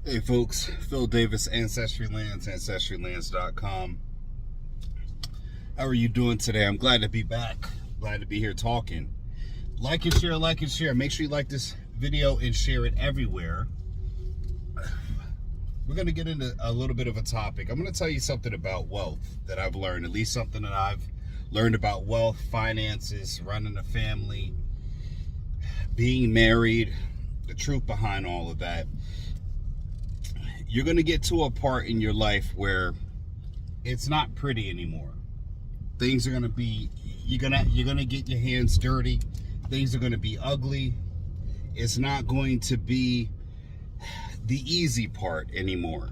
Hey folks, Phillip Davis, Ancestry Lands, ancestrylands.com. How are you doing today? I'm glad to be back. Glad to be here talking. Like and share, like and share. Make sure you like this video and share it everywhere. We're going to get into a little bit of a topic. I'm going to tell you something about wealth that I've learned, at least something that I've learned about wealth, finances, running a family, being married, the truth behind all of that. You're going to get to a part in your life where it's not pretty anymore. Things are going to be, you're going to get your hands dirty. Things are going to be ugly. It's not going to be the easy part anymore.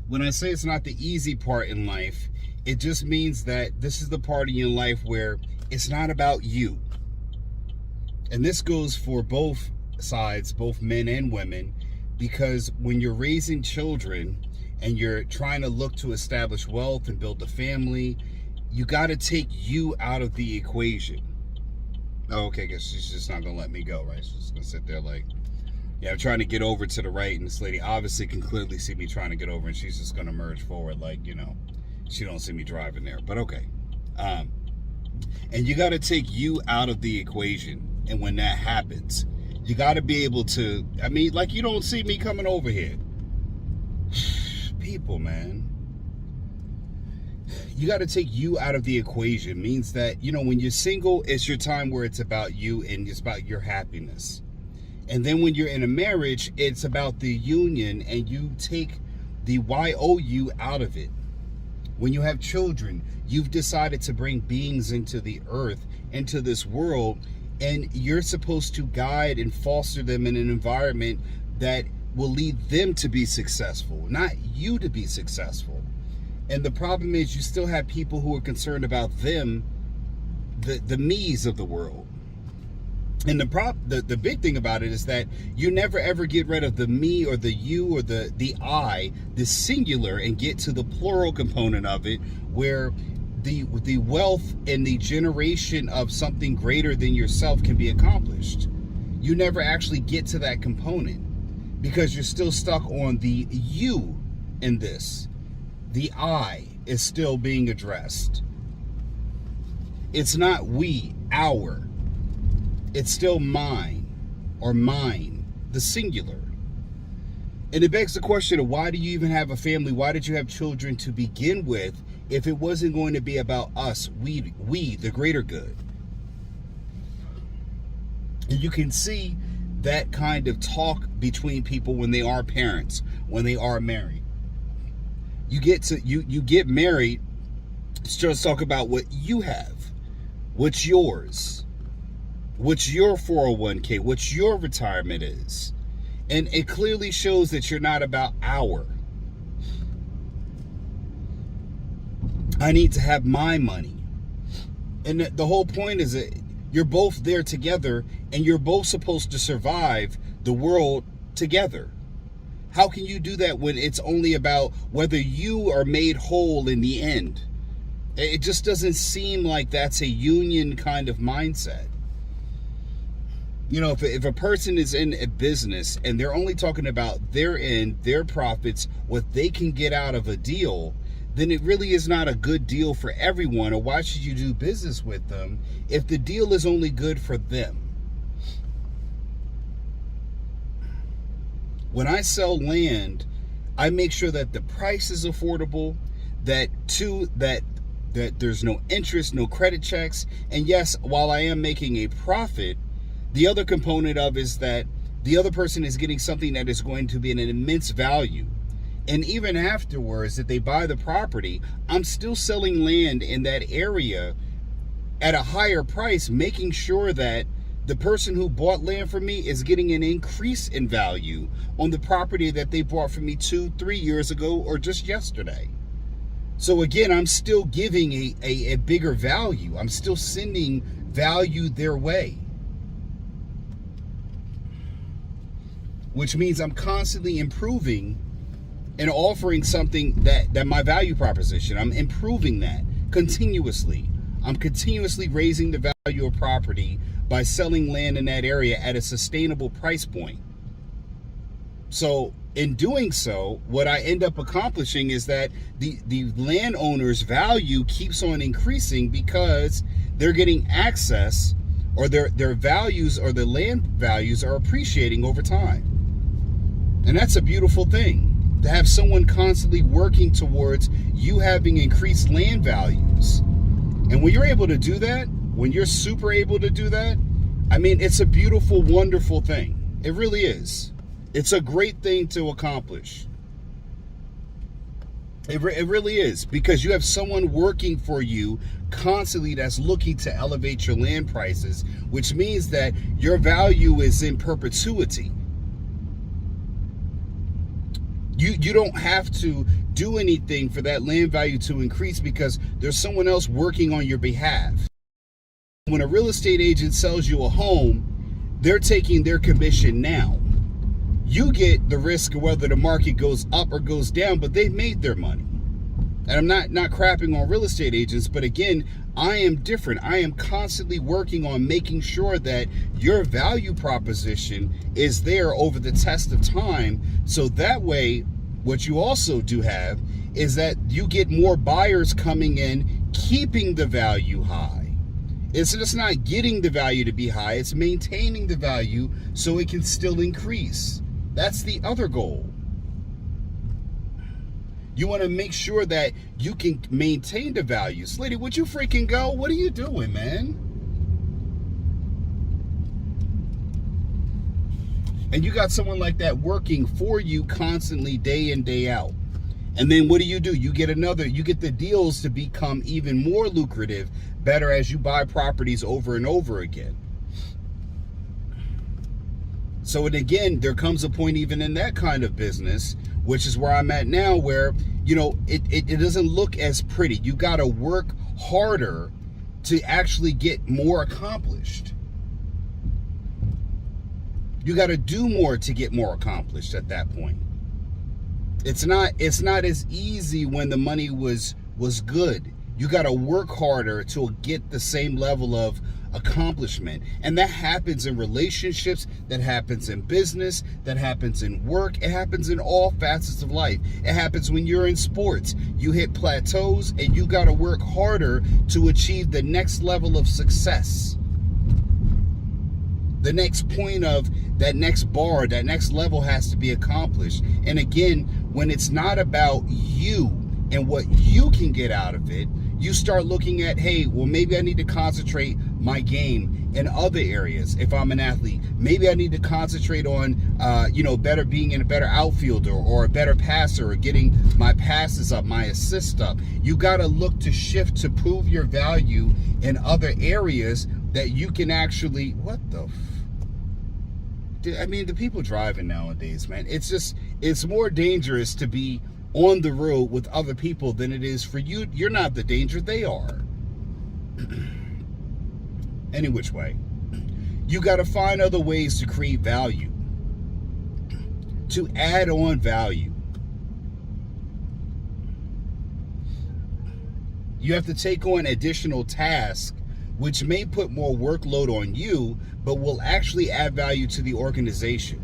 When I say it's not the easy part in life, it just means that this is the part in your life where it's not about you. And this goes for both sides, both men and women. Because when you're raising children and you're trying to look to establish wealth and build a family, you got to take you out of the equation. Oh, okay, I guess she's just not going to let me go, right? She's just going to sit there like, yeah, I'm trying to get over to the right, and this lady obviously can clearly see me trying to get over, and she's just going to merge forward like, you know, she don't see me driving there, but okay. And you got to take you out of the equation, and when that happens, you got to be able to, I mean, like, you don't see me coming over here. People, man. You got to take you out of the equation. Means that, you know, when you're single, it's your time where it's about you and it's about your happiness. And then when you're in a marriage, it's about the union, and you take the YOU out of it. When you have children, you've decided to bring beings into the earth, into this world, and you're supposed to guide and foster them in an environment that will lead them to be successful, not you to be successful. And the problem is you still have people who are concerned about them, the me's of the world. And the big thing about it is that you never ever get rid of the me or the you or the I, the singular, and get to the plural component of it, where the wealth and the generation of something greater than yourself can be accomplished. You never actually get to that component because you're still stuck on the you in this. The I is still being addressed. It's not we, our. It's still mine or mine, the singular. And it begs the question of, why do you even have a family? Why did you have children to begin with if it wasn't going to be about us, we, the greater good? And you can see that kind of talk between people when they are parents, when they are married. You get married, it's just talk about what you have, what's yours, what's your 401k, what your retirement is. And it clearly shows that you're not about our. I need to have my money. And the whole point is that you're both there together, and you're both supposed to survive the world together. How can you do that when it's only about whether you are made whole in the end? It just doesn't seem like that's a union kind of mindset. You know, if a person is in a business and they're only talking about their end, their profits, what they can get out of a deal, then it really is not a good deal for everyone. Or why should you do business with them if the deal is only good for them? When I sell land, I make sure that the price is affordable, that there's no interest, no credit checks. And yes, while I am making a profit, the other component of is that the other person is getting something that is going to be an immense value. And even afterwards, if they buy the property, I'm still selling land in that area at a higher price, making sure that the person who bought land from me is getting an increase in value on the property that they bought from me 2-3 years ago or just yesterday. So again, I'm still giving a bigger value. I'm still sending value their way. Which means I'm constantly improving and offering something that my value proposition, I'm improving that continuously. I'm continuously raising the value of property by selling land in that area at a sustainable price point. So in doing so, what I end up accomplishing is that the landowner's value keeps on increasing because they're getting access, or their values, or the land values are appreciating over time. And that's a beautiful thing, to have someone constantly working towards you having increased land values. And when you're able to do that, when you're super able to do that, I mean, it's a beautiful, wonderful thing. It really is. It's a great thing to accomplish. It really is, because you have someone working for you constantly that's looking to elevate your land prices, which means that your value is in perpetuity. You don't have to do anything for that land value to increase because there's someone else working on your behalf. When a real estate agent sells you a home, they're taking their commission now. You get the risk of whether the market goes up or goes down, but they've made their money. And I'm not crapping on real estate agents, but again, I am different. I am constantly working on making sure that your value proposition is there over the test of time. So that way, what you also do have is that you get more buyers coming in, keeping the value high. It's just not getting the value to be high, it's maintaining the value so it can still increase. That's the other goal. You want to make sure that you can maintain the value. Lady, would you freaking go? What are you doing, man? And you got someone like that working for you constantly, day in, day out. And then what do? You get the deals to become even more lucrative, better as you buy properties over and over again. So, and again, there comes a point even in that kind of business, which is where I'm at now, where, you know, it doesn't look as pretty. You got to work harder to actually get more accomplished. You got to do more to get more accomplished at that point. It's not as easy when the money was good. You got to work harder to get the same level of accomplishment. And that happens in relationships, that happens in business, that happens in work. It happens in all facets of life. It happens when you're in sports. You hit plateaus and you got to work harder to achieve the next level of success. The next point of that next bar, that next level has to be accomplished. And again, when it's not about you and what you can get out of it, you start looking at, hey, well, maybe I need to concentrate my game in other areas. If I'm an athlete, maybe I need to concentrate on, being in a better outfielder or a better passer, or getting my passes up, my assists up. You got to look to shift to prove your value in other areas that you can actually, the people driving nowadays, man, it's more dangerous to be on the road with other people than it is for you. You're not the danger, they are. Any which way, you got to find other ways to create value, to add on value. You have to take on additional tasks, which may put more workload on you, but will actually add value to the organization.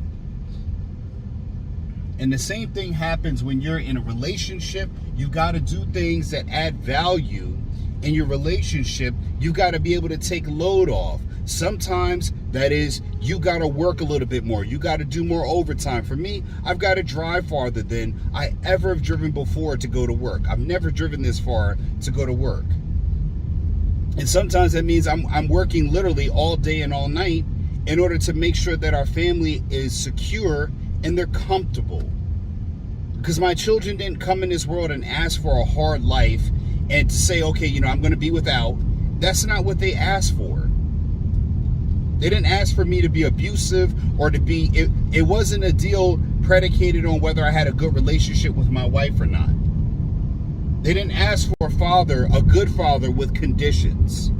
And the same thing happens when you're in a relationship. You got to do things that add value in your relationship. You got to be able to take load off. Sometimes that is, you got to work a little bit more. You got to do more overtime. For me, I've got to drive farther than I ever have driven before to go to work. I've never driven this far to go to work. And sometimes that means I'm working literally all day and all night in order to make sure that our family is secure and they're comfortable. Because my children didn't come in this world and ask for a hard life and to say, okay, I'm going to be without. That's not what they asked for. They didn't ask for me to be abusive or to be, it wasn't a deal predicated on whether I had a good relationship with my wife or not. They didn't ask for a good father with conditions.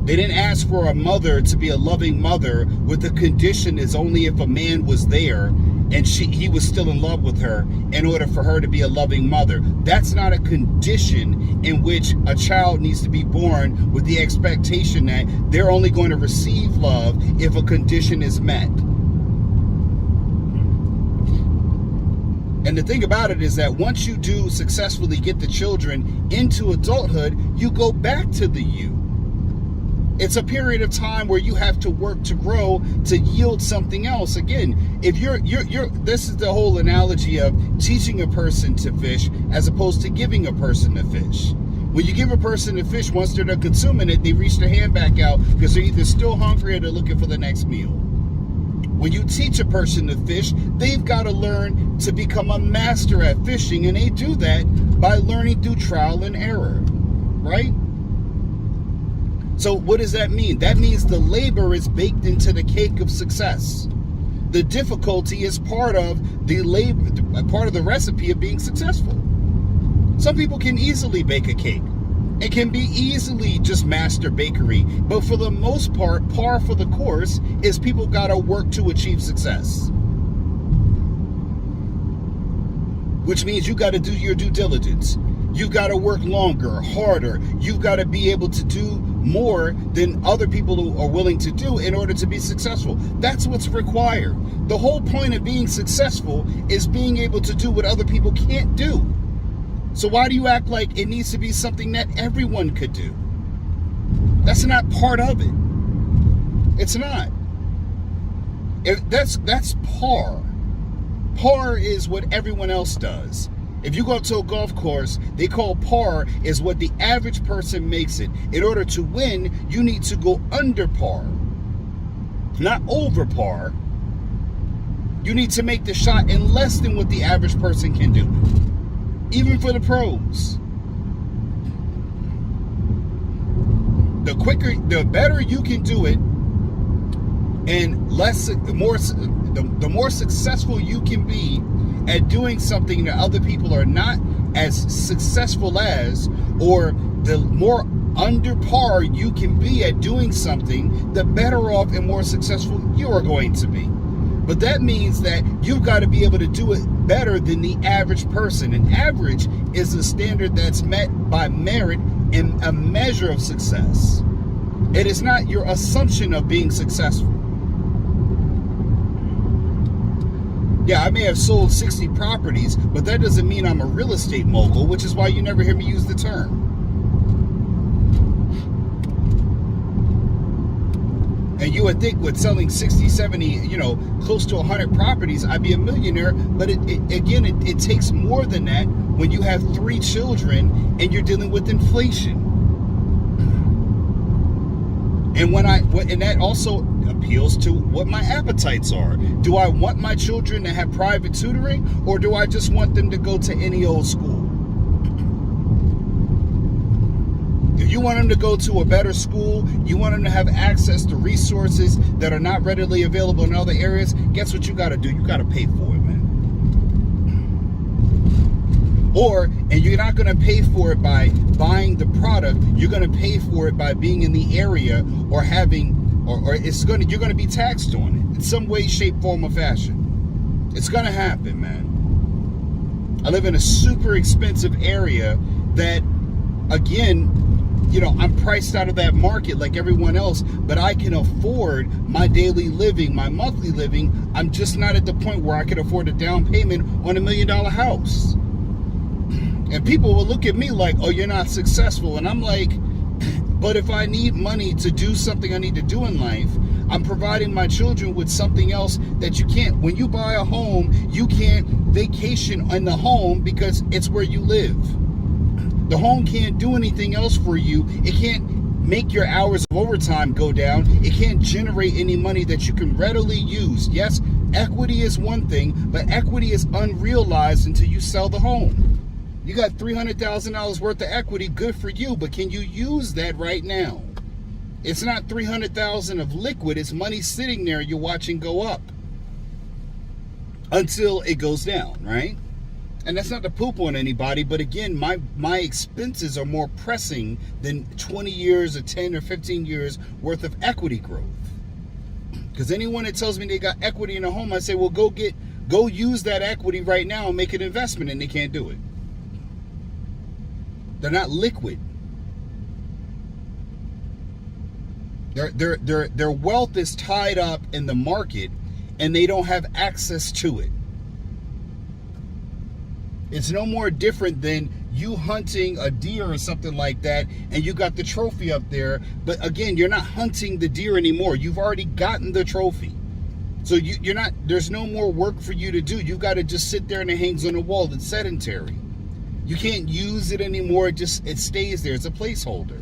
They didn't ask for a mother to be a loving mother with the condition is only if a man was there and he was still in love with her in order for her to be a loving mother. That's not a condition in which a child needs to be born with the expectation that they're only going to receive love if a condition is met. And the thing about it is that once you do successfully get the children into adulthood, you go back to the you. It's a period of time where you have to work to grow to yield something else. Again, if you're this is the whole analogy of teaching a person to fish as opposed to giving a person to fish. When you give a person a fish, once they're done consuming it, they reach their hand back out because they're either still hungry or they're looking for the next meal. When you teach a person to fish, they've got to learn to become a master at fishing, and they do that by learning through trial and error, right? So what does that mean? That means the labor is baked into the cake of success. The difficulty is part of the labor, part of the recipe of being successful. Some people can easily bake a cake. It can be easily just master bakery. But for the most part, par for the course is people got to work to achieve success. Which means you got to do your due diligence. You've got to work longer, harder. You've got to be able to do more than other people who are willing to do in order to be successful. That's what's required. The whole point of being successful is being able to do what other people can't do. So why do you act like it needs to be something that everyone could do? That's not part of it. It's not. That's par. Par is what everyone else does. If you go to a golf course, they call par is what the average person makes it. In order to win, you need to go under par, not over par. You need to make the shot in less than what the average person can do. Even for the pros. The quicker, the better you can do it, and the more successful you can be at doing something that other people are not as successful as, or the more under par you can be at doing something, the better off and more successful you are going to be. But that means that you've got to be able to do it better than the average person. And average is a standard that's met by merit and a measure of success. It is not your assumption of being successful. Yeah, I may have sold 60 properties, but that doesn't mean I'm a real estate mogul, which is why you never hear me use the term. And you would think with selling 60, 70, close to 100 properties, I'd be a millionaire. But it takes more than that when you have 3 children and you're dealing with inflation. And that also appeals to what my appetites are. Do I want my children to have private tutoring, or do I just want them to go to any old school? If you want them to go to a better school, you want them to have access to resources that are not readily available in other areas, guess what you got to do? You got to pay for it, man. And you're not going to pay for it by buying the product. You're going to pay for it by being in the area or having, or you're going to be taxed on it in some way, shape, form, or fashion. It's going to happen, man. I live in a super expensive area that, again, I'm priced out of that market like everyone else, but I can afford my daily living, my monthly living. I'm just not at the point where I can afford a down payment on $1 million house. And people will look at me like, oh, you're not successful. And I'm like, but if I need money to do something I need to do in life, I'm providing my children with something else that you can't. When you buy a home, you can't vacation in the home because it's where you live. The home can't do anything else for you. It can't make your hours of overtime go down. It can't generate any money that you can readily use. Yes, equity is one thing, but equity is unrealized until you sell the home. You got $300,000 worth of equity, good for you, but can you use that right now? It's not $300,000 of liquid, it's money sitting there you're watching go up until it goes down, right? And that's not to poop on anybody, but again, my expenses are more pressing than 20 years or 10 or 15 years worth of equity growth. Because anyone that tells me they got equity in a home, I say, well, go use that equity right now and make an investment, and they can't do it. They're not liquid. Their wealth is tied up in the market, and they don't have access to it. It's no more different than you hunting a deer or something like that, and you got the trophy up there. But again, you're not hunting the deer anymore. You've already gotten the trophy. So you're not, there's no more work for you to do. You've got to just sit there and it hangs on the wall. It's sedentary. You can't use it anymore. It stays there. It's a placeholder.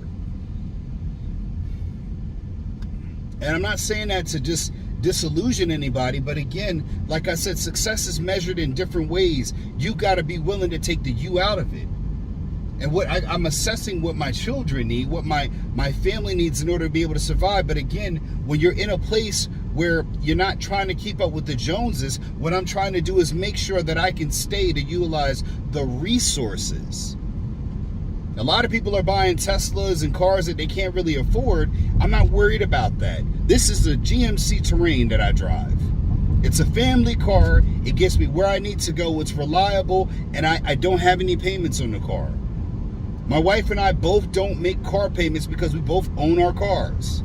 And I'm not saying that to just disillusion anybody, but again, like I said, success is measured in different ways. You got to be willing to take the you out of it. And what I'm assessing what my children need, what my family needs in order to be able to survive. But again, when you're in a place where you're not trying to keep up with the Joneses, what I'm trying to do is make sure that I can stay to utilize the resources. A lot of people are buying Teslas and cars that they can't really afford. I'm not worried about that. This is a GMC Terrain that I drive. It's a family car. It gets me where I need to go. It's reliable, and I don't have any payments on the car. My wife and I both don't make car payments because we both own our cars.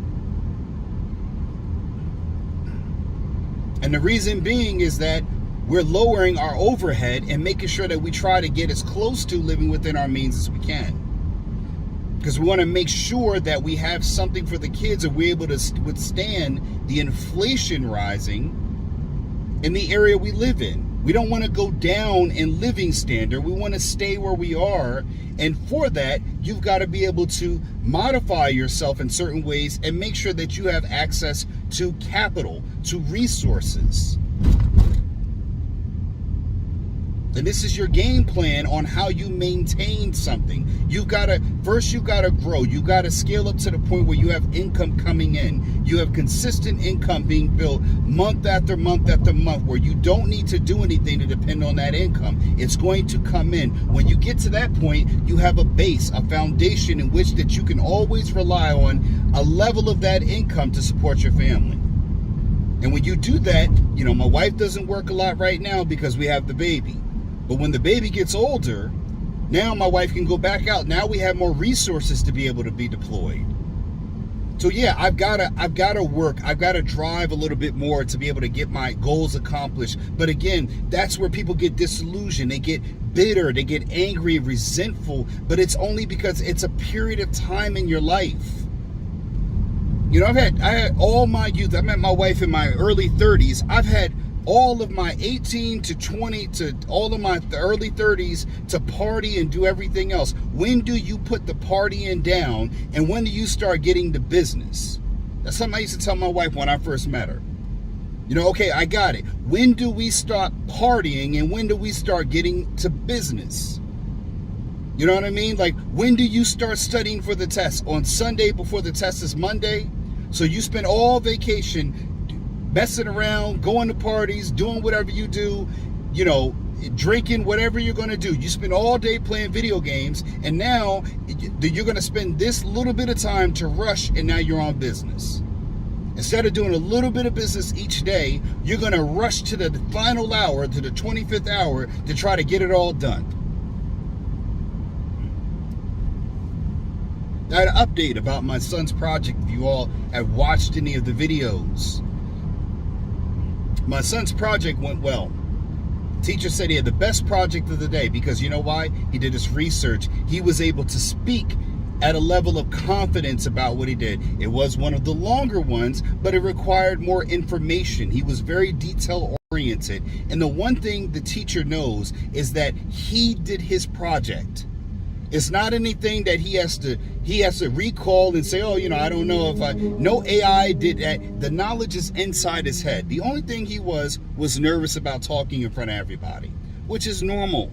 And the reason being is that we're lowering our overhead and making sure that we try to get as close to living within our means as we can. Because we want to make sure that we have something for the kids and we're able to withstand the inflation rising in the area we live in. We don't want to go down in living standard. We want to stay where we are. And for that, you've got to be able to modify yourself in certain ways and make sure that you have access to capital, to resources. And this is your game plan on how you maintain something. You've got to grow. You've got to scale up to the point where you have income coming in. You have consistent income being built month after month after month, where you don't need to do anything to depend on that income. It's going to come in. When you get to that point, you have a base, a foundation in which that you can always rely on a level of that income to support your family. And when you do that, my wife doesn't work a lot right now because we have the baby. But when the baby gets older, now my wife can go back out. Now we have more resources to be able to be deployed. So yeah, I've got to work. I've got to drive a little bit more to be able to get my goals accomplished. But again, that's where people get disillusioned. They get bitter. They get angry, resentful. But it's only because it's a period of time in your life. I had all my youth. I met my wife in my early 30s. I've had all of my 18 to 20 to all of my early 30s to party and do everything else. When do you put the partying down, and when do you start getting to business? That's something I used to tell my wife when I first met her. Okay, I got it. When do we stop partying and when do we start getting to business? You know what I mean? Like, when do you start studying for the test? On Sunday before the test is Monday? So you spend all vacation messing around, going to parties, doing whatever you do, drinking, whatever you're going to do. You spend all day playing video games, and now you're going to spend this little bit of time to rush, and now you're on business. Instead of doing a little bit of business each day, you're going to rush to the final hour, to the 25th hour, to try to get it all done. I had an update about my son's project, if you all have watched any of the videos. My son's project went well. Teacher said he had the best project of the day because you know why? He did his research. He was able to speak at a level of confidence about what he did. It was one of the longer ones, but it required more information. He was very detail oriented. And the one thing the teacher knows is that he did his project. It's not anything that he has to recall and say, I don't know if no AI did that. The knowledge is inside his head. The only thing he was nervous about talking in front of everybody, which is normal.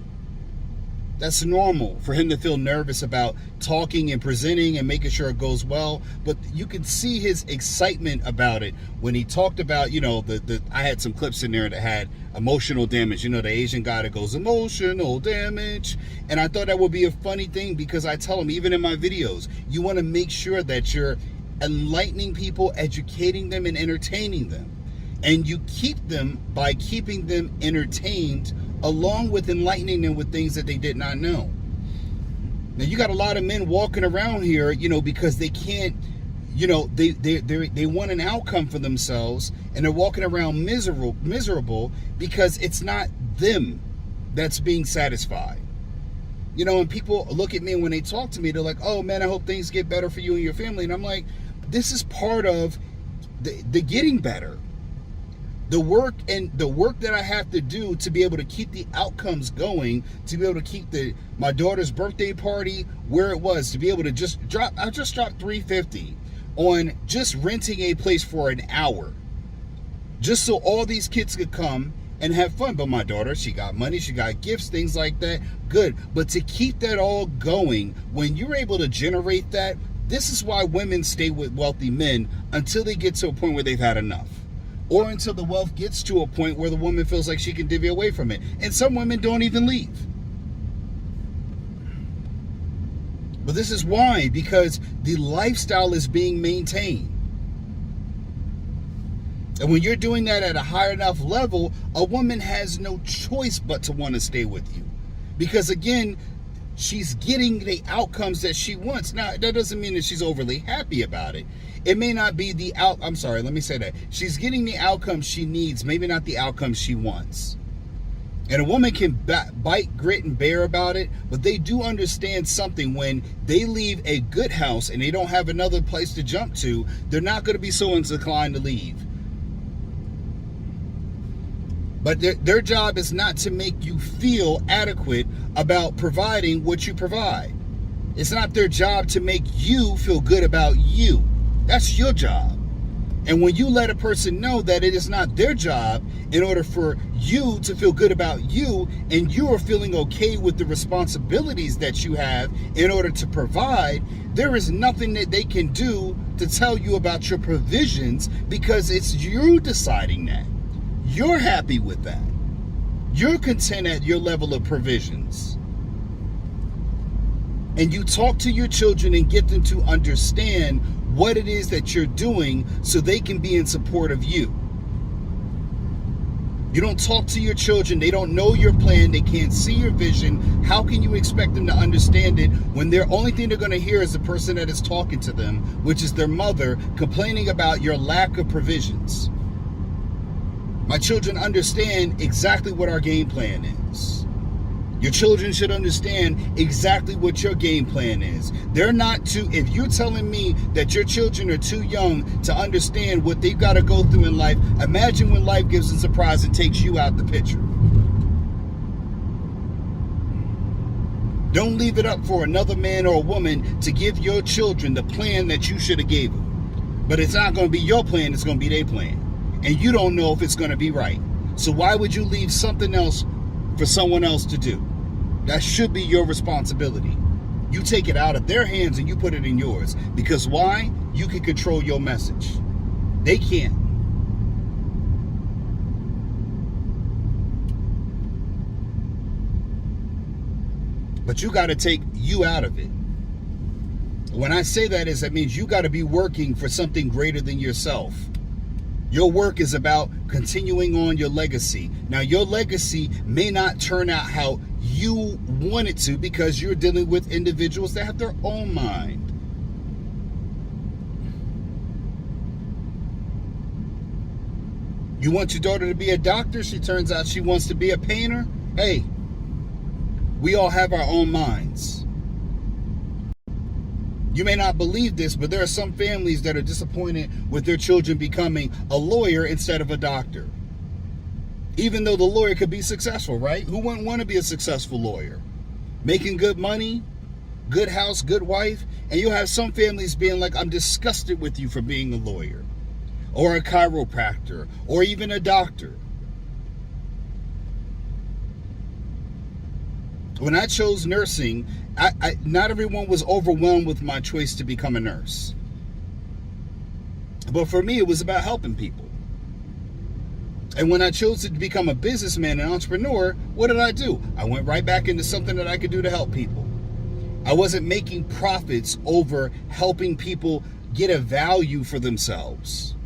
That's normal for him to feel nervous about talking and presenting and making sure it goes well. But you can see his excitement about it when he talked about, I had some clips in there that had emotional damage. The Asian guy that goes, emotional damage. And I thought that would be a funny thing because I tell him, even in my videos, you want to make sure that you're enlightening people, educating them, and entertaining them. And you keep them by keeping them entertained, along with enlightening them with things that they did not know. Now, you got a lot of men walking around here, because they can't, they want an outcome for themselves, and they're walking around miserable because it's not them. that's being satisfied. You know, and people look at me when they talk to me, they're like, oh man, I hope things get better for you and your family. And I'm like, this is part of the getting better. The work that I have to do to be able to keep the outcomes going, to be able to keep my daughter's birthday party where it was, to be able to I just dropped $350 on just renting a place for an hour, just so all these kids could come and have fun. But my daughter, she got money, she got gifts, things like that. Good. But to keep that all going, when you're able to generate that, this is why women stay with wealthy men until they get to a point where they've had enough. Or until the wealth gets to a point where the woman feels like she can divvy away from it. And some women don't even leave. But this is why, because the lifestyle is being maintained. And when you're doing that at a high enough level, a woman has no choice but to want to stay with you. Because again, she's getting the outcomes that she wants. Now, that doesn't mean that she's overly happy about it. It may not be she's getting the outcomes she needs, maybe not the outcomes she wants. And a woman can bite, grit, and bear about it, but they do understand something. When they leave a good house and they don't have another place to jump to, they're not going to be so inclined to leave. But their job is not to make you feel adequate about providing what you provide. It's not their job to make you feel good about you. That's your job. And when you let a person know that it is not their job, in order for you to feel good about you, and you are feeling okay with the responsibilities that you have in order to provide, there is nothing that they can do to tell you about your provisions, because it's you deciding that. You're happy with that. You're content at your level of provisions. And you talk to your children and get them to understand what it is that you're doing so they can be in support of you. You don't talk to your children. They don't know your plan. They can't see your vision. How can you expect them to understand it when the only thing they're going to hear is the person that is talking to them, which is their mother, complaining about your lack of provisions? My children understand exactly what our game plan is. Your children should understand exactly what your game plan is. They're not too, if you're telling me that your children are too young to understand what they've got to go through in life, imagine when life gives them a surprise and takes you out the picture. Don't leave it up for another man or a woman to give your children the plan that you should have gave them. But it's not going to be your plan, it's going to be their plan. And you don't know if it's going to be right. So why would you leave something else for someone else to do? That should be your responsibility. You take it out of their hands and you put it in yours. Because why? You can control your message. They can't. But you got to take you out of it. When I say that, that means you got to be working for something greater than yourself. Your work is about continuing on your legacy. Now, your legacy may not turn out how you want it to, because you're dealing with individuals that have their own mind. You want your daughter to be a doctor? She turns out she wants to be a painter? Hey, we all have our own minds. You may not believe this, but there are some families that are disappointed with their children becoming a lawyer instead of a doctor. Even though the lawyer could be successful, right? Who wouldn't want to be a successful lawyer? Making good money, good house, good wife. And you'll have some families being like, I'm disgusted with you for being a lawyer, or a chiropractor, or even a doctor. When I chose nursing, not everyone was overwhelmed with my choice to become a nurse. But for me, it was about helping people. And when I chose to become a businessman, an entrepreneur, what did I do? I went right back into something that I could do to help people. I wasn't making profits over helping people get a value for themselves.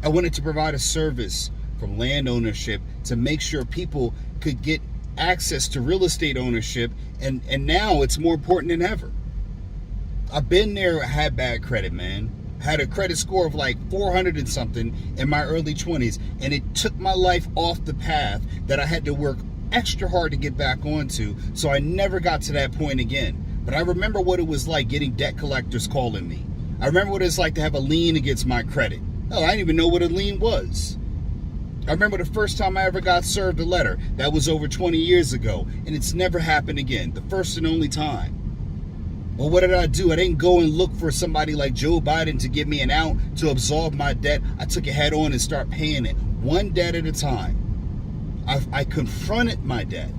I wanted to provide a service, from land ownership to make sure people could get access to real estate ownership, and now it's more important than ever. I've been there, had bad credit, man. had a credit score of like 400 and something in my early 20s, and it took my life off the path that I had to work extra hard to get back onto, so I never got to that point again. But I remember what it was like getting debt collectors calling me. I remember what it's like to have a lien against my credit. Oh, I didn't even know what a lien was. I remember the first time I ever got served a letter. That was over 20 years ago, and it's never happened again. The first and only time. Well, what did I do? I didn't go and look for somebody like Joe Biden to give me an out to absolve my debt. I took it head on and start paying it, one debt at a time. I confronted my debt.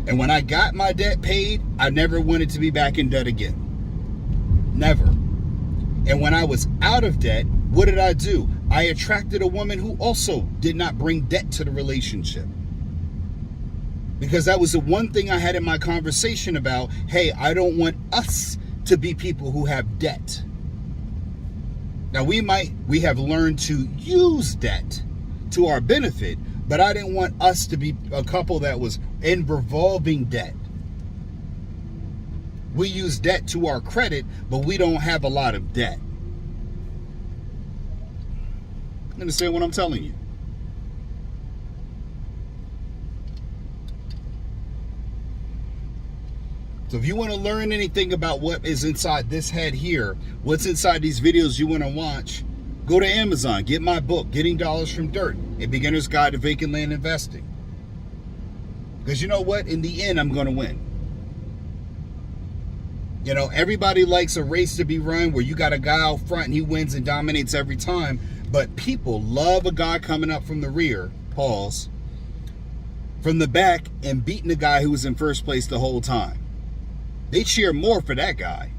And when I got my debt paid, I never wanted to be back in debt again. Never. And when I was out of debt, what did I do? I attracted a woman who also did not bring debt to the relationship. Because that was the one thing I had in my conversation about, hey, I don't want us to be people who have debt. Now, we have learned to use debt to our benefit, but I didn't want us to be a couple that was in revolving debt. We use debt to our credit, but we don't have a lot of debt. Understand what I'm telling you? So if you want to learn anything about what is inside this head here, what's inside these videos you want to watch, go to Amazon, get my book, Getting Dollars from Dirt, A Beginner's Guide to Vacant Land Investing. Because you know what? In the end, I'm going to win. You know, everybody likes a race to be run where you got a guy out front and he wins and dominates every time. But people love a guy coming up from the rear, pause, from the back and beating the guy who was in first place the whole time. They cheer more for that guy.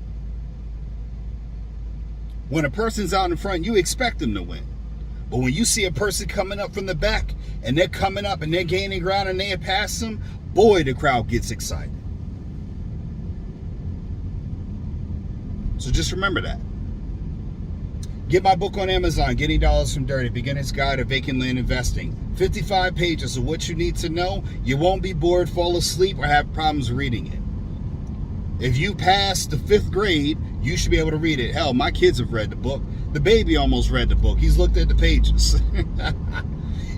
When a person's out in front, you expect them to win. But when you see a person coming up from the back and they're coming up and they're gaining ground and they have passed them, boy, the crowd gets excited. So just remember that. Get my book on Amazon, Getting Dollars from Dirt, A Beginner's Guide to Vacant Land Investing. 55 pages of what you need to know. You won't be bored, fall asleep, or have problems reading it. If you pass the 5th grade, you should be able to read it. Hell, my kids have read the book. The baby almost read the book. He's looked at the pages.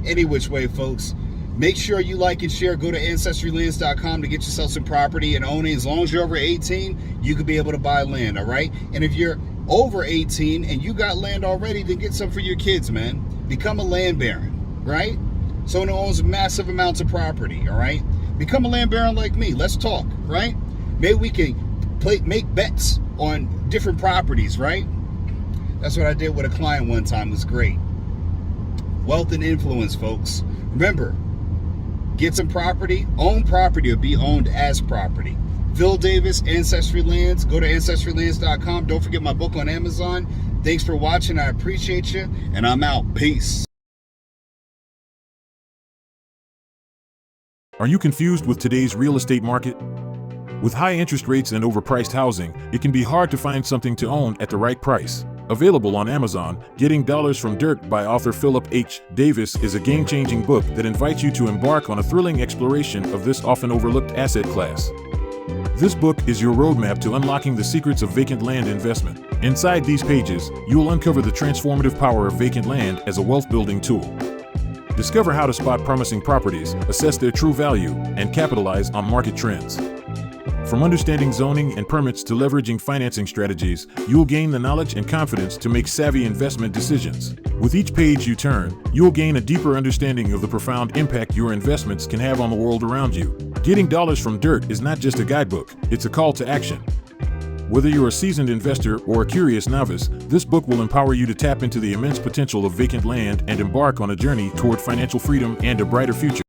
Any which way, folks. Make sure you like and share. Go to AncestryLands.com to get yourself some property and own it. As long as you're over 18, you could be able to buy land, all right? And if you're over 18 and you got land already, then get some for your kids, man. Become a land baron, right? Someone who owns massive amounts of property, all right? Become a land baron like me. Let's talk, right? Maybe we can make bets on different properties, right? That's what I did with a client one time. It was great. Wealth and influence, folks. Remember, get some property, own property, or be owned as property. Phillip Davis, Ancestry Lands. Go to AncestryLands.com. Don't forget my book on Amazon. Thanks for watching. I appreciate you, and I'm out. Peace. Are you confused with today's real estate market? With high interest rates and overpriced housing, it can be hard to find something to own at the right price. Available on Amazon, Getting Dollars from Dirt by author Phillip H. Davis is a game-changing book that invites you to embark on a thrilling exploration of this often overlooked asset class. This book is your roadmap to unlocking the secrets of vacant land investment. Inside these pages, you will uncover the transformative power of vacant land as a wealth-building tool. Discover how to spot promising properties, assess their true value, and capitalize on market trends. From understanding zoning and permits to leveraging financing strategies, you'll gain the knowledge and confidence to make savvy investment decisions. With each page you turn, you'll gain a deeper understanding of the profound impact your investments can have on the world around you. Getting Dollars from Dirt is not just a guidebook, it's a call to action. Whether you're a seasoned investor or a curious novice, this book will empower you to tap into the immense potential of vacant land and embark on a journey toward financial freedom and a brighter future.